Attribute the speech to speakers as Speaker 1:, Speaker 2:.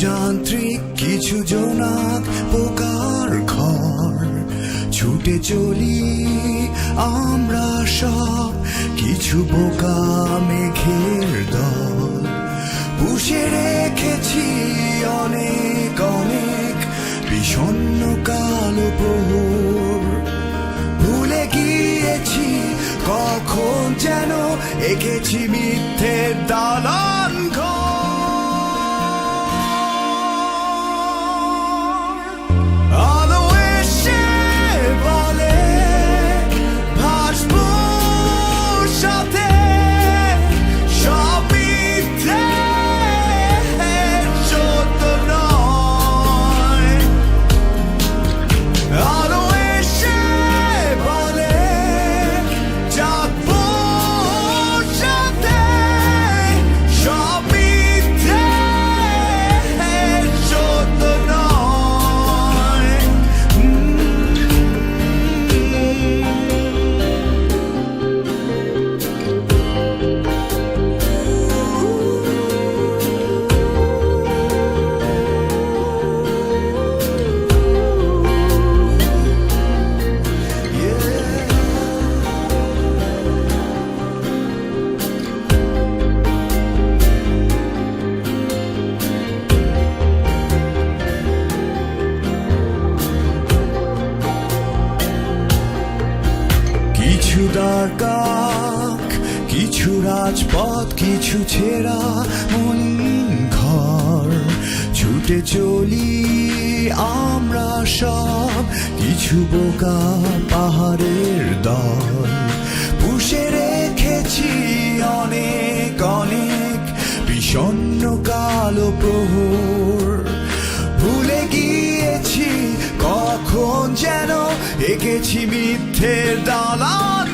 Speaker 1: যান্ত্রিক কিছু জোনাক পোকার ঘর, ছুটে চলি আমরা সব কিছু বোকা মেঘের দল। পুষে রেখেছি অনেক অনেক বিষণ্ণ কালো প্রহর, ভুলে গিয়েছি কখন যেন এঁকেছি মিথ্যের দালান ঘর। আলো এসে বলে ভাসবো সাথে, সব মিথ্যে সত্য নয়। আলো এসে বলে যাবো সাথে, সব মিথ্যে সত্য নয়। কিছু দ্বারকাক, কিছু রাজপথ, কিছু ছেঁড়া মলিন ঘর, ছুটে চলি আমরা সব কিছু বোকা পাহাড়ের দল। পুষে রেখেছি অনেক অনেক বিষণ্ণ কালো প্রহর, ভুলে গিয়েছি কখন যেন এঁকেছি মিথ্যের দালান